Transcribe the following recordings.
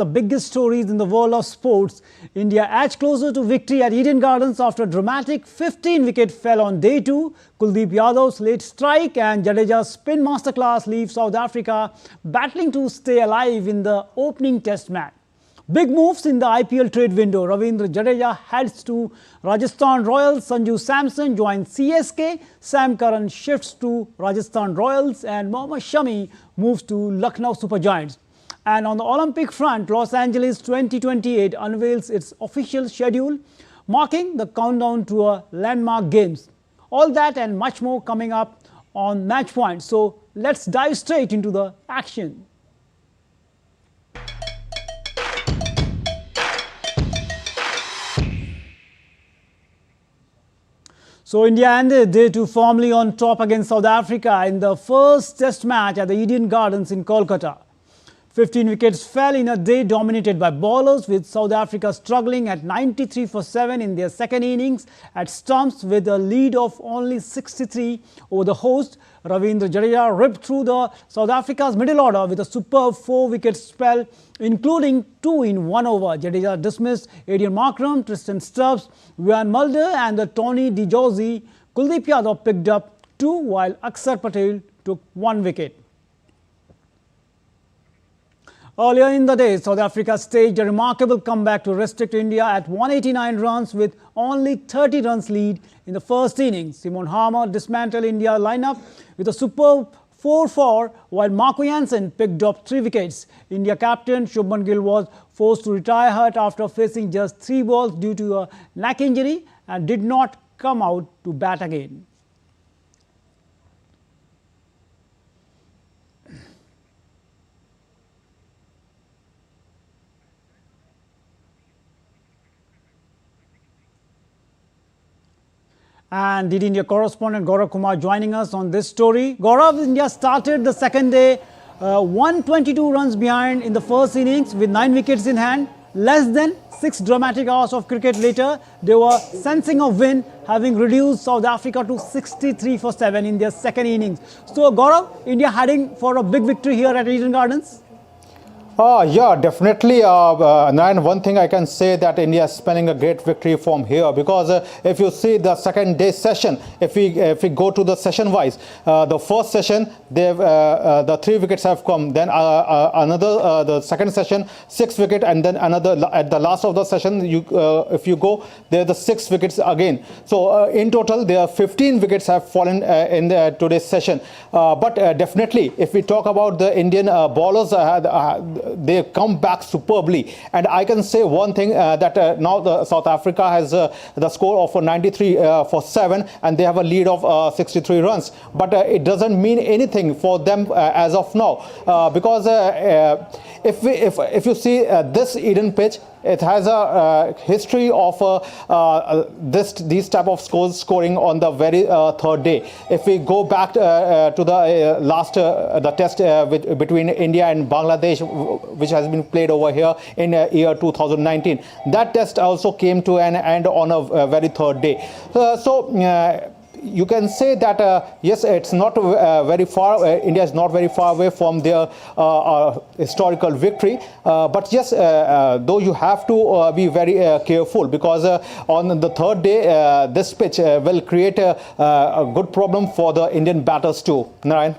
The biggest stories in the world of sports. India edged closer to victory at Eden Gardens after a dramatic 15-wicket fell on day 2. Kuldeep Yadav's late strike and Jadeja's spin masterclass leave South Africa battling to stay alive in the opening test match. Big moves in the IPL trade window. Ravindra Jadeja heads to Rajasthan Royals. Sanju Samson joins CSK. Curran shifts to Rajasthan Royals and Mohammed Shami moves to Lucknow Super Giants. And on the Olympic front, Los Angeles 2028 unveils its official schedule, marking the countdown to a landmark games. All that and much more coming up on Match Point. So let's dive straight into the action. So India ended day 2 firmly on top against South Africa in the first test match at the Eden Gardens in Kolkata. 15 wickets fell in a day dominated by bowlers, with South Africa struggling at 93 for 7 in their second innings at stumps with a lead of only 63 over the host. Ravindra Jadeja ripped through the South Africa's middle order with a superb 4-wicket spell, including 2 in 1 over. Jadeja dismissed Adrian Markram, Tristan Stubbs, Van Mulder and the Tony De Jose. Kuldeep Yadav picked up 2 while Akshar Patel took 1 wicket. Earlier in the day, South Africa staged a remarkable comeback to restrict India at 189 runs with only 30 runs lead in the first innings. Simon Harmer dismantled India's lineup with a superb 4-4, while Marco Jansen picked up 3 wickets. India captain Shubman Gill was forced to retire hurt after facing just 3 balls due to a neck injury and did not come out to bat again. And did India correspondent Gaurav Kumar joining us on this story. Gaurav, India started the second day 122 runs behind in the first innings with 9 wickets in hand. Less than 6 dramatic hours of cricket later, they were sensing a win, having reduced South Africa to 63 for 7 in their second innings. So Gaurav, India heading for a big victory here at Eden Gardens? Yeah, definitely. Narayan, one thing I can say that India is spelling a great victory from here, because if you see the second day session, if we go to the session wise, the first session the 3 wickets have come, then another the second session 6 wicket, and then another at the last of the session if you go there the 6 wickets again. So in total there are 15 wickets have fallen in today's session. But definitely if we talk about the Indian bowlers, they come back superbly, and I can say one thing that now the South Africa has the score of 93 for 7, and they have a lead of 63 runs. But it doesn't mean anything for them as of now, because if you see this Eden pitch, it has a history of these type of scoring on the very third day. If we go back to the last the test between India and Bangladesh, which has been played over here in year 2019, that test also came to an end on a very third day. You can say that yes, it's not very far. India is not very far away from their historical victory. But yes, though you have to be very careful, because on the third day, this pitch will create a good problem for the Indian batters too. Narayan?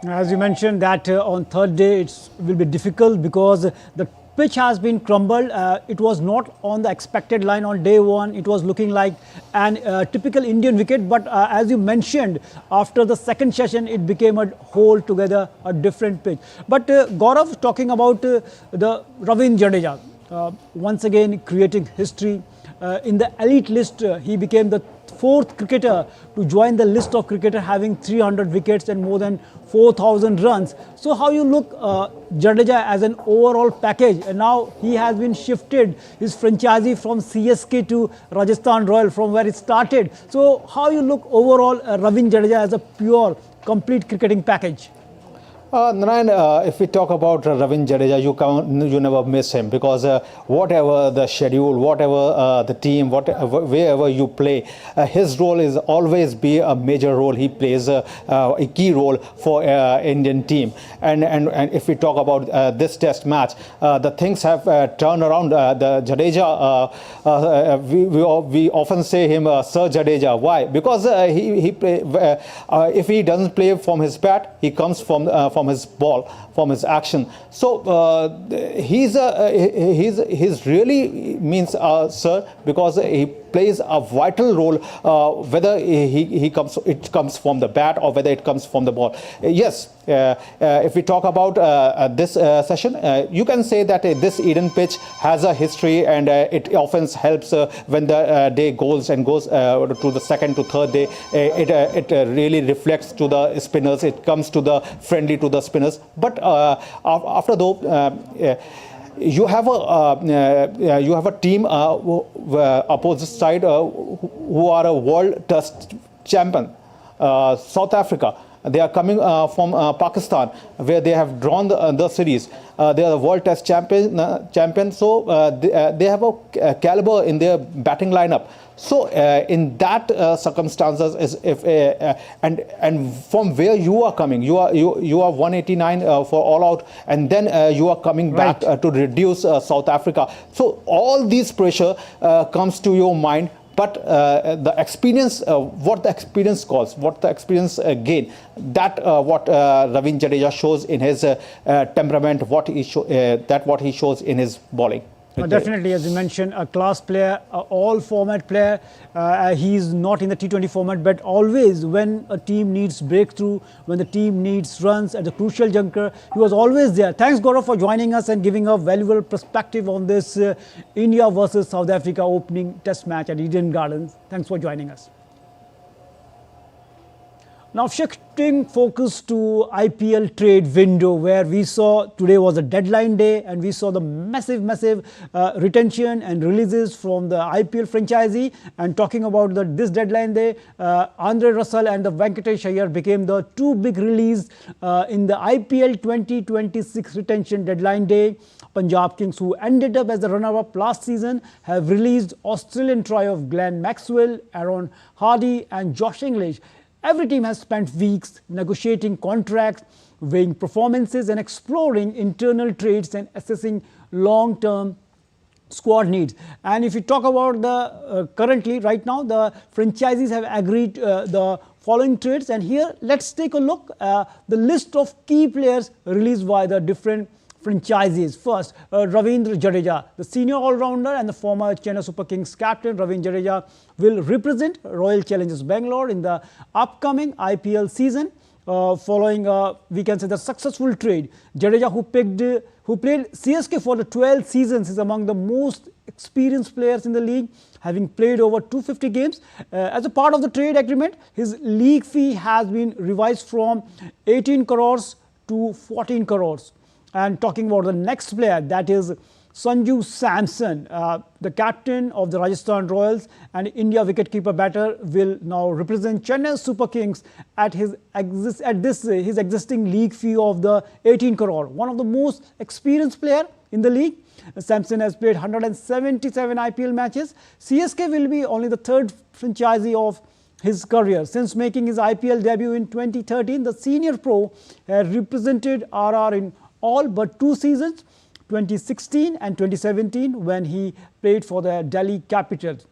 As you mentioned that on third day it will be difficult because the pitch has been crumbled. It was not on the expected line on day 1. It was looking like an typical Indian wicket, but as you mentioned, after the second session it became a whole together a different pitch. But Gaurav, talking about the Ravindra Jadeja, once again creating history in the elite list. He became the 4th cricketer to join the list of cricketers having 300 wickets and more than 4,000 runs. So how you look Jadeja as an overall package, and now he has been shifted his franchisee from CSK to Rajasthan Royals from where it started. So how you look overall Ravindra Jadeja as a pure complete cricketing package? Narayan, if we talk about Ravindra Jadeja, you never miss him because whatever the schedule, whatever the team, wherever you play, his role is always be a major role. He plays a key role for Indian team. And if we talk about this Test match, the things have turned around. The Jadeja, we often say him Sir Jadeja. Why? Because if he doesn't play from his bat, he comes from his ball, from his action. So he's really means sir, because he plays a vital role, whether it comes from the bat or whether it comes from the ball. Yes, if we talk about this session, you can say that this Eden pitch has a history, and it often helps when the day goes to the second to third day. It really reflects to the spinners. It comes to the friendly to the spinners. But after though. You have a team opposite side who are a world test champion, South Africa. They are coming from Pakistan, where they have drawn the series. They are the world test champion. So they have a caliber in their batting lineup. So in that circumstances, and from where you are coming, you are 189 for all out, and then you are coming back to reduce South Africa. So all these pressure comes to your mind. But the experience, what the experience calls, what the experience gain, that what Ravindra Jadeja shows in his temperament, what he shows in his bowling. Definitely, as you mentioned, a class player, all format player. He's not in the T20 format, but always when a team needs breakthrough, when the team needs runs at the crucial juncture, he was always there. Thanks, Gaurav, for joining us and giving a valuable perspective on this India versus South Africa opening test match at Eden Gardens. Thanks for joining us. Now shifting focus to IPL trade window, where we saw today was a deadline day and we saw the massive retention and releases from the IPL franchisee. And talking about this deadline day, Andre Russell and the Venkatesh Iyer became the two big release in the IPL 2026 retention deadline day. Punjab Kings, who ended up as the runner-up last season, have released Australian trio of Glenn Maxwell, Aaron Hardy and Josh English. Every team has spent weeks negotiating contracts, weighing performances and exploring internal trades and assessing long-term squad needs. And if you talk about the currently, right now, the franchisees have agreed the following trades. And here, let's take a look at the list of key players released by the different franchisees. First, Ravindra Jadeja, the senior all-rounder and the former Chennai Super Kings captain. Ravindra Jadeja will represent Royal Challengers Bangalore in the upcoming IPL season. Following, we can say, the successful trade. Jadeja, who played CSK for the 12 seasons, is among the most experienced players in the league, having played over 250 games. As a part of the trade agreement, his league fee has been revised from 18 crores to 14 crores. And talking about the next player, that is Sanju Samson, the captain of the Rajasthan Royals and India wicketkeeper batter, will now represent Chennai Super Kings at his existing league fee of the 18 crore. One of the most experienced player in the league. Samson has played 177 IPL matches. CSK will be only the third franchisee of his career. Since making his IPL debut in 2013, the senior pro has represented RR in all but 2 seasons, 2016 and 2017, when he played for the Delhi Capitals.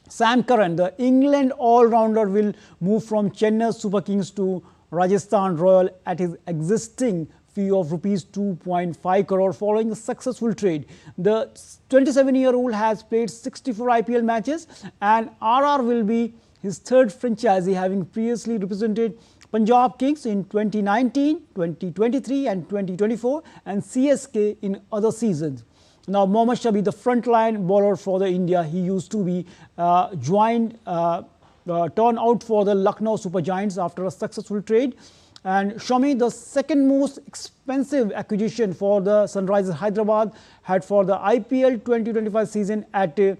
Sam Curran, the England all-rounder, will move from Chennai Super Kings to Rajasthan Royal at his existing fee of rupees 2.5 crore following a successful trade. The 27-year-old has played 64 IPL matches, and RR will be his third franchisee, having previously represented Punjab Kings in 2019, 2023 and 2024 and CSK in other seasons. Now Mohammed Shami, the frontline bowler for the India, he used to be turned out for the Lucknow Super Giants after a successful trade. And Shami, the second most expensive acquisition for the Sunrisers Hyderabad, had for the IPL 2025 season at 10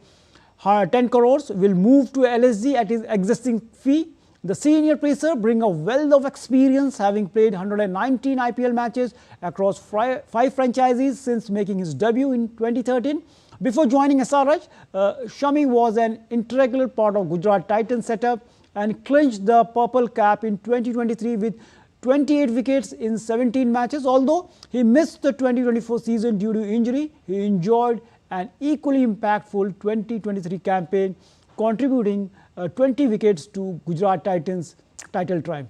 crores, will move to LSG at his existing fee The senior pacer brings a wealth of experience, having played 119 IPL matches across 5 franchises since making his debut in 2013. Before joining SRH, Shami was an integral part of Gujarat Titans setup and clinched the purple cap in 2023 with 28 wickets in 17 matches. Although he missed the 2024 season due to injury, he enjoyed an equally impactful 2023 campaign, contributing 20 wickets to Gujarat Titans' title triumph.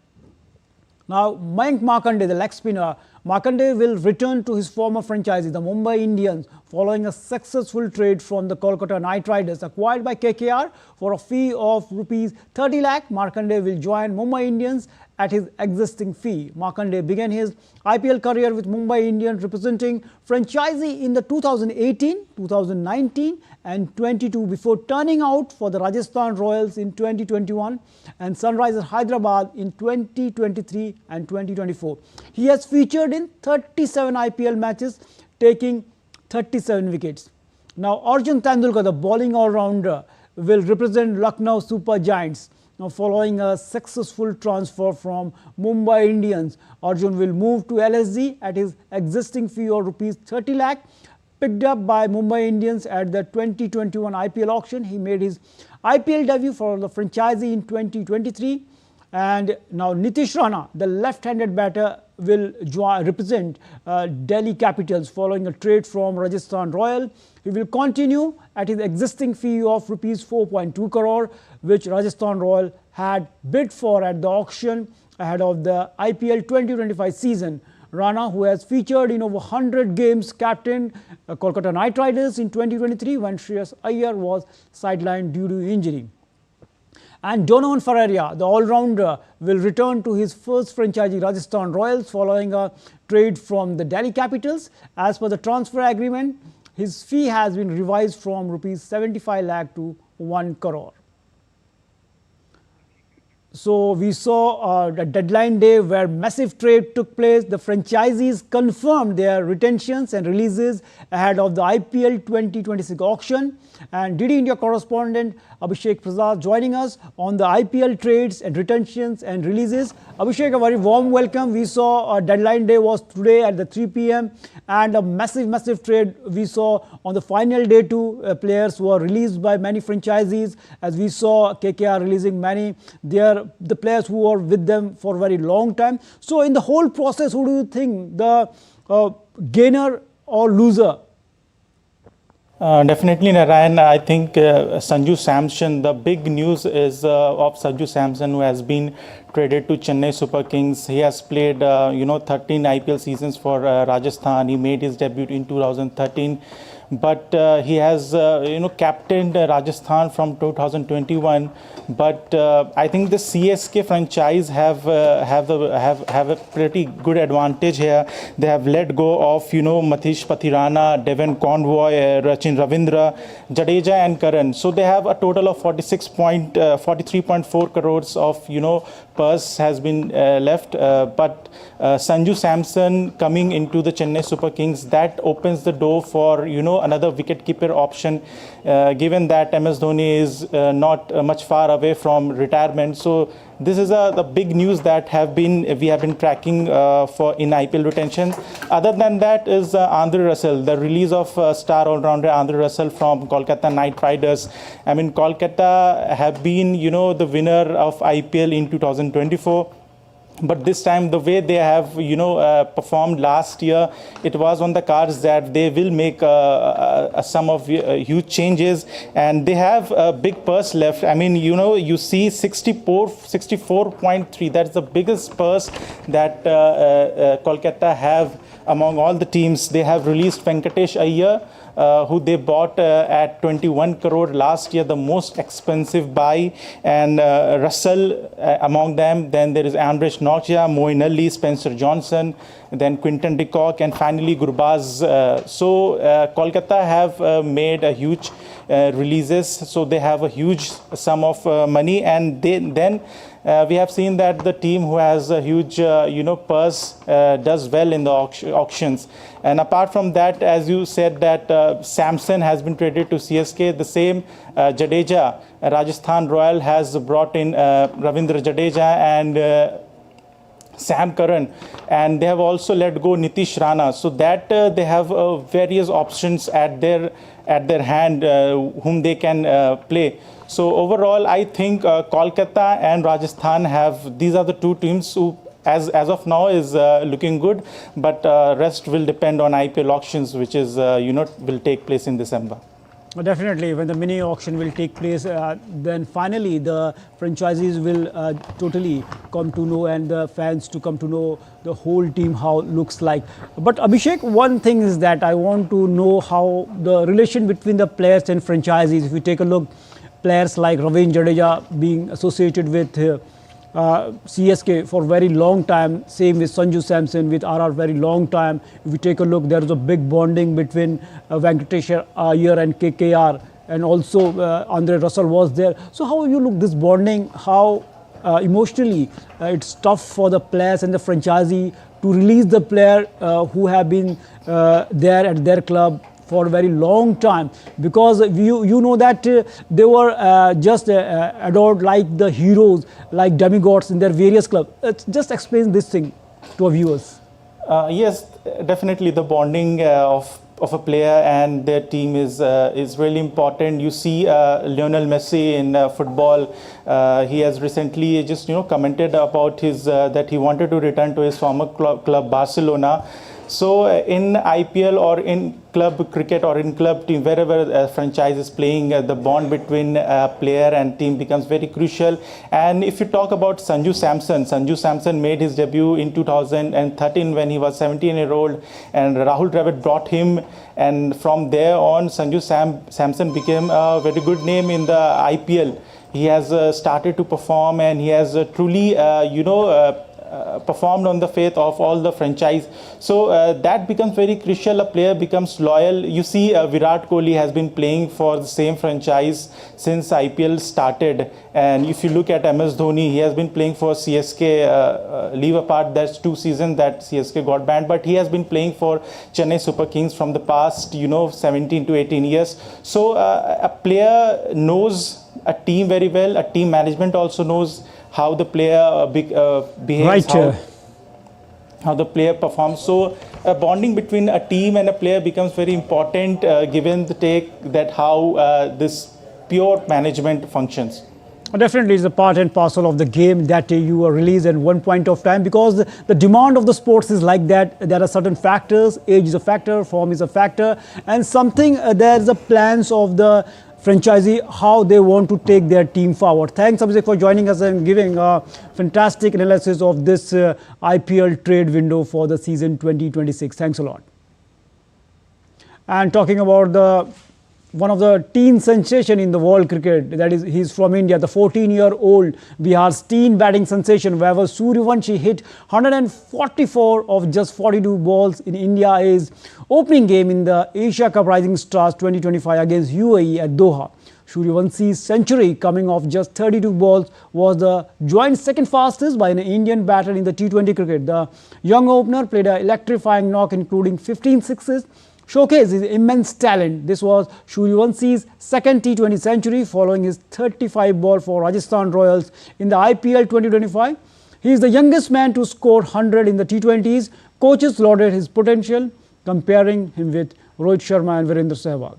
Now, Mayank Markanday, the leg spinner, Markanday will return to his former franchise, the Mumbai Indians, following a successful trade from the Kolkata Knight Riders, acquired by KKR for a fee of rupees 30 lakh. Markanday will join Mumbai Indians at his existing fee. Markanday began his IPL career with Mumbai Indians, representing franchisee in the 2018, 2019 and 22 before turning out for the Rajasthan Royals in 2021 and Sunrisers Hyderabad in 2023 and 2024. He has featured in 37 IPL matches, taking 37 wickets. Now, Arjun Tendulkar, the bowling all-rounder, will represent Lucknow Super Giants. Now, following a successful transfer from Mumbai Indians, Arjun will move to LSG at his existing fee of rupees 30 lakh. Picked up by Mumbai Indians at the 2021 IPL auction, he made his IPL debut for the franchisee in 2023. And now Nitish Rana, the left-handed batter, will represent Delhi Capitals following a trade from Rajasthan Royals. He will continue at his existing fee of rupees 4.2 crore, which Rajasthan Royals had bid for at the auction ahead of the IPL 2025 season. Rana, who has featured in over 100 games, captained Kolkata Knight Riders in 2023 when Shreyas Iyer was sidelined due to injury. And Donovan Ferreira, the all-rounder, will return to his first franchisee Rajasthan Royals following a trade from the Delhi Capitals. As per the transfer agreement, his fee has been revised from rupees 75 lakh to 1 crore. So we saw the deadline day where massive trade took place. The franchisees confirmed their retentions and releases ahead of the IPL 2026 auction. And DD India correspondent Abhishek Prasad joining us on the IPL trades and retentions and releases. Abhishek, a very warm welcome. We saw deadline day was today at the 3 p.m. and a massive trade we saw on the final day too. Players were released by many franchisees, as we saw KKR releasing many. The players who were with them for a very long time. So in the whole process, who do you think the gainer or loser? Definitely, Narayan. I think Sanju Samson, the big news is of Sanju Samson, who has been traded to Chennai Super Kings. He has played 13 IPL seasons for Rajasthan. He made his debut in 2013. But he has captained Rajasthan from 2021. But I think the CSK franchise have a pretty good advantage here. They have let go of Mathish Pathirana, Devon Convoy, Ravindra Jadeja and Curran. So they have a total of 43.4 crores of purse has been left. But Sanju Samson coming into the Chennai Super Kings, that opens the door for another wicketkeeper option, given that MS Dhoni is not much far away from retirement. So this is the big news that we have been tracking for in IPL retention. Other than that is Andre Russell, the release of star all-rounder Andre Russell from Kolkata Knight Riders. I mean, Kolkata have been the winner of IPL in 2024. But this time, the way they have, performed last year, it was on the cards that they will make some of huge changes, and they have a big purse left. I mean, you see 64.3. That's the biggest purse that Kolkata have among all the teams. They have released Venkatesh Iyer, who they bought at 21 crore last year, the most expensive buy, and Russell among them. Then there is Ambrish Nokia, Moeen Ali, Spencer Johnson, then Quinton de Kock, and finally Gurbaz. Kolkata have made a huge releases, so they have a huge sum of money, and then we have seen that the team who has a huge purse does well in the auctions. And apart from that, as you said, that Samson has been traded to CSK, the same Jadeja, Rajasthan Royal has brought in Ravindra Jadeja and Sam Curran, and they have also let go Nitish Rana, so that they have various options at their hand whom they can play. So overall, I think Kolkata and Rajasthan these are the two teams who as of now is looking good, but rest will depend on IPL auctions, which is will take place in December. Definitely, when the mini auction will take place, then finally the franchisees will totally come to know, and the fans to come to know the whole team how it looks like. But Abhishek, one thing is that I want to know how the relation between the players and franchisees. If you take a look, players like Ravindra Jadeja being associated with CSK for a very long time, same with Sanju Samson with RR very long time. If we take a look, there is a big bonding between Venkatesh Iyer and KKR, and also Andre Russell was there. So how you look this bonding, how emotionally it's tough for the players and the franchisee to release the player who have been there at their club for a very long time, because you know that they were just adored like the heroes, like demigods in their various clubs. Just explain this thing to our viewers. Yes, definitely the bonding of a player and their team is really important. You see Lionel Messi in football. He has recently just commented about his that he wanted to return to his former club Barcelona. So in IPL or in club cricket or in club team, wherever a franchise is playing, the bond between player and team becomes very crucial. And if you talk about Sanju Samson made his debut in 2013 when he was 17-year-old, and Rahul Dravid brought him, and from there on Sanju Samson became a very good name in the IPL. He has started to perform, and he has truly performed on the faith of all the franchise. So that becomes very crucial. A player becomes loyal. You see Virat Kohli has been playing for the same franchise since IPL started. And if you look at MS Dhoni, he has been playing for CSK. Leave apart that's 2 seasons that CSK got banned, but he has been playing for Chennai Super Kings from the past 17 to 18 years. So a player knows a team very well. A team management also knows how the player behaves, right. How the player performs. So a bonding between a team and a player becomes very important, given the take that how this pure management functions. Definitely, it's a part and parcel of the game that you are released at one point of time, because the demand of the sports is like that. There are certain factors. Age is a factor, form is a factor, and something there's the plans of the franchisee, how they want to take their team forward. Thanks, Abhishek, for joining us and giving a fantastic analysis of this IPL trade window for the season 2026. Thanks a lot. And talking about one of the teen sensation in the world cricket, that is, he's from India, the 14-year-old Bihar's teen batting sensation, Vaibhav Sooryavanshi hit 144 of just 42 balls in India's opening game in the Asia Cup Rising Stars 2025 against UAE at Doha. Sooryavansi's century, coming off just 32 balls, was the joint second fastest by an Indian batter in the T20 cricket. The young opener played an electrifying knock, including 15 sixes, showcased his immense talent. This was Sooryavansi's second T20 century, following his 35 ball for Rajasthan Royals in the IPL 2025. He is the youngest man to score 100 in the T20s. Coaches lauded his potential, comparing him with Rohit Sharma and Virendra Sehwag.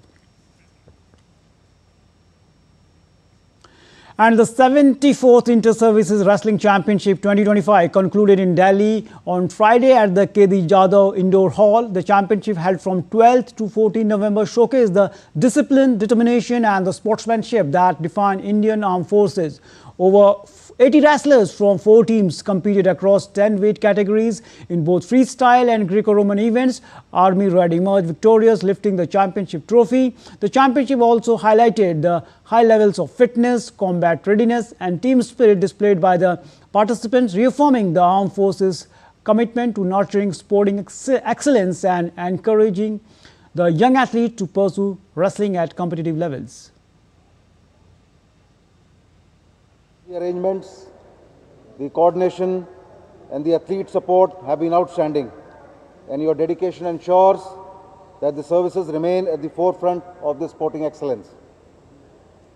And the 74th Inter-Services Wrestling Championship 2025 concluded in Delhi on Friday at the Kuldeep Yadav Indoor Hall. The championship, held from 12th to 14 November, showcased the discipline, determination and the sportsmanship that define Indian Armed Forces. Over 80 wrestlers from 4 teams competed across 10 weight categories in both freestyle and Greco-Roman events. Army Red emerged victorious, lifting the championship trophy. The championship also highlighted the high levels of fitness, combat readiness and team spirit displayed by the participants, reaffirming the armed forces commitment to nurturing sporting excellence and encouraging the young athlete to pursue wrestling at competitive levels. The arrangements, the coordination and the athlete support have been outstanding, and your dedication ensures that the services remain at the forefront of this sporting excellence.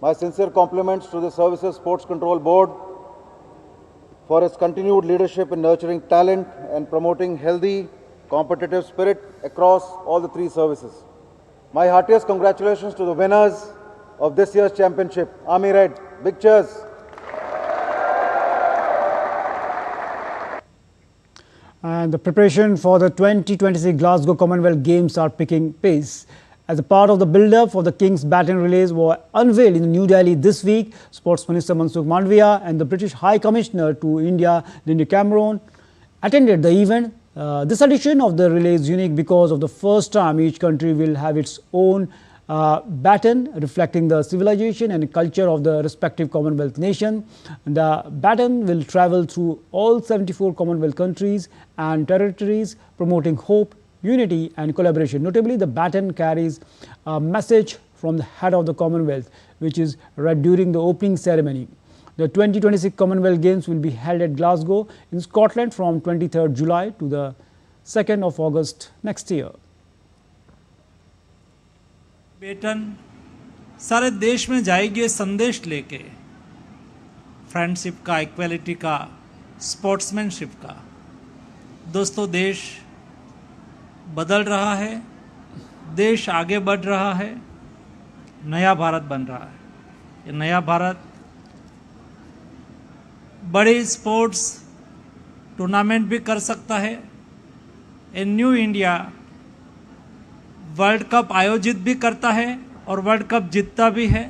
My sincere compliments to the Services Sports Control Board for its continued leadership in nurturing talent and promoting healthy, competitive spirit across all the three services. My heartiest congratulations to the winners of this year's championship, Army Red. Big cheers. And the preparation for the 2026 Glasgow Commonwealth Games are picking pace. As a part of the build-up for the King's Baton relays were unveiled in New Delhi this week, Sports Minister Mansukh Mandavia and the British High Commissioner to India, Linda Cameron, attended the event. This edition of the relay is unique because of the first time each country will have its own baton, reflecting the civilization and culture of the respective Commonwealth nation. The baton will travel through all 74 Commonwealth countries and territories, promoting hope, unity and collaboration. Notably, the baton carries a message from the head of the Commonwealth, which is read during the opening ceremony. The 2026 Commonwealth Games will be held at Glasgow in Scotland from 23rd July to the 2nd of August next year. Baton सारे देश में जाएगी ये संदेश लेके, friendship का, equality का, sportsmanship का। दोस्तों, देश बदल रहा है, देश आगे बढ़ रहा है, नया भारत बन रहा है। ये नया भारत बड़े स्पोर्ट्स टूर्नामेंट भी कर सकता है। A new India world cup आयोजित भी करता है और वर्ल्ड कप जीतता भी है।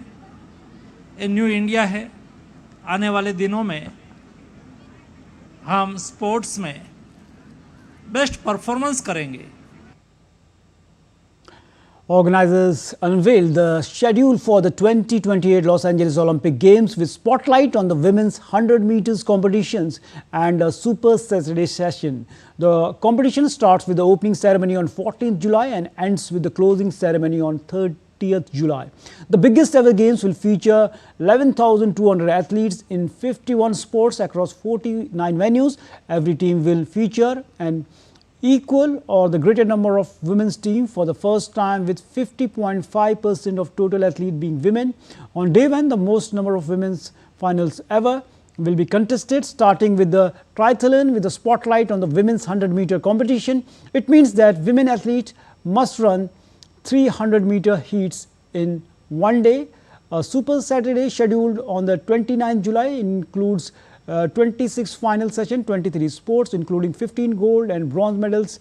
ए न्यू इंडिया है। आने वाले दिनों में हम स्पोर्ट्स में बेस्ट परफॉर्मेंस करेंगे। Organizers unveiled the schedule for the 2028 Los Angeles Olympic Games with spotlight on the women's 100 meters competitions and a Super Saturday session. The competition starts with the opening ceremony on 14th July and ends with the closing ceremony on 30th July. The biggest ever games will feature 11,200 athletes in 51 sports across 49 venues. Every team will feature an equal or the greater number of women's team for the first time, with 50.5% of total athletes being women. On day one, the most number of women's finals ever will be contested, starting with the triathlon with the spotlight on the women's 100-meter competition. It means that women athletes must run 300-meter heats in one day. A Super Saturday scheduled on the 29th July includes 26 final session, 23 sports including 15 gold and bronze medals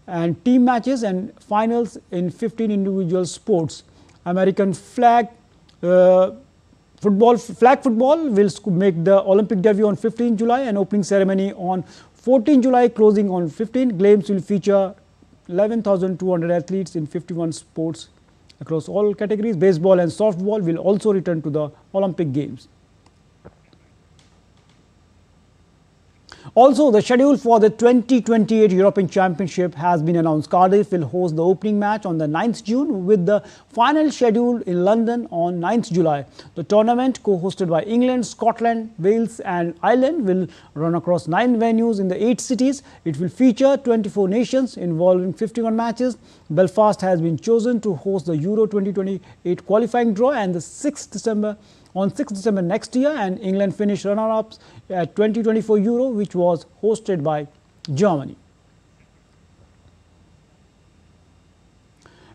and team matches and finals in 15 individual sports. American flag football will make the Olympic debut on 15 July and opening ceremony on 14 July, closing on 15. Games will feature 11,200 athletes in 51 sports across all categories. Baseball and softball will also return to the Olympic Games. Also, the schedule for the 2028 European Championship has been announced. Cardiff will host the opening match on the 9th June with the final scheduled in London on 9th July. The tournament, co-hosted by England, Scotland, Wales and Ireland, will run across 9 venues in the 8 cities. It will feature 24 nations involving 51 matches. Belfast has been chosen to host the Euro 2028 qualifying draw and the 6th December next year, and England finished runner-ups at 2024 Euro, which was hosted by Germany.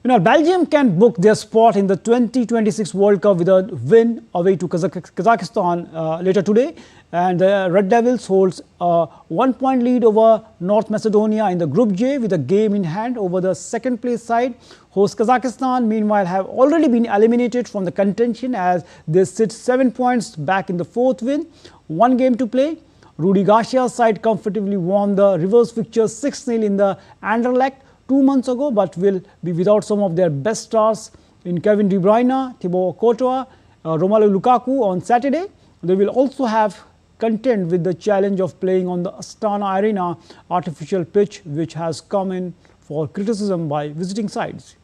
Belgium can book their spot in the 2026 World Cup with a win away to Kazakhstan later today. And the Red Devils holds a 1-point lead over North Macedonia in the Group J with a game in hand over the second place side. Host Kazakhstan, meanwhile, have already been eliminated from the contention as they sit 7 points back in the 4th win. 1 game to play. Rudi Garcia's side comfortably won the reverse fixture 6-0 in the Anderlecht 2 months ago, but will be without some of their best stars in Kevin De Bruyne, Thibaut Courtois, Romelu Lukaku on Saturday. They will also have content with the challenge of playing on the Astana Arena artificial pitch, which has come in for criticism by visiting sides.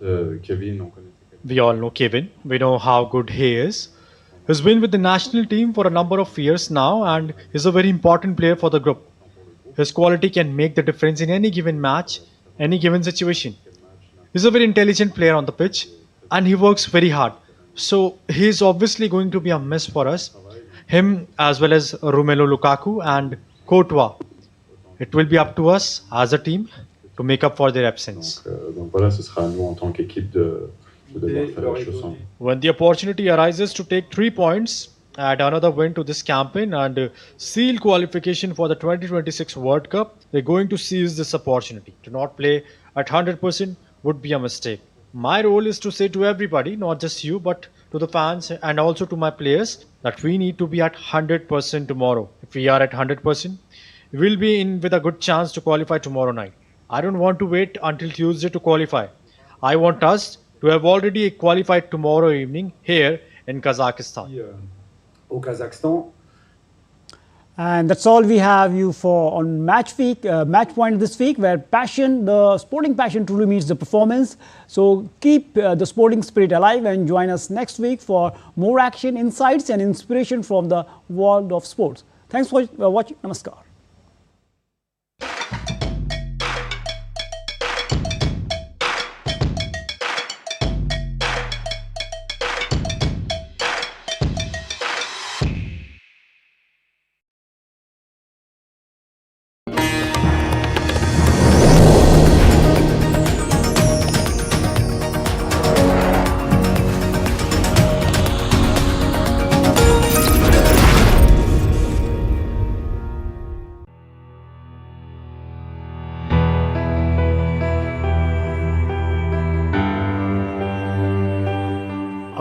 We all know Kevin. We know how good he is. He's been with the national team for a number of years now and is a very important player for the group. His quality can make the difference in any given match, any given situation. He's a very intelligent player on the pitch and he works very hard. So he's obviously going to be a miss for us. Him as well as Romelu Lukaku and Courtois. It will be up to us as a team to make up for their absence. When the opportunity arises to take 3 points, add another win to this campaign and seal qualification for the 2026 World Cup, they're going to seize this opportunity. To not play at 100% would be a mistake. My role is to say to everybody, not just you, but to the fans and also to my players, that we need to be at 100% tomorrow. If we are at 100%, we'll be in with a good chance to qualify tomorrow night. I don't want to wait until Tuesday to qualify. I want us to have already qualified tomorrow evening here in Kazakhstan. And that's all we have you for on Match Point this week, where passion, the sporting passion truly meets the performance. So keep the sporting spirit alive and join us next week for more action, insights and inspiration from the world of sports. Thanks for watching. Namaskar.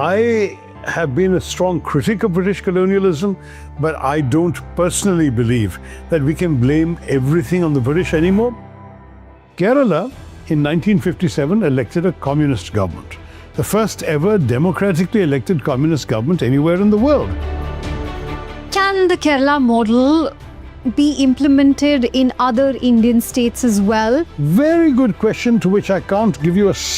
I have been a strong critic of British colonialism, but I don't personally believe that we can blame everything on the British anymore. Kerala, in 1957, elected a communist government, the first ever democratically elected communist government anywhere in the world. Can the Kerala model be implemented in other Indian states as well? Very good question, to which I can't give you a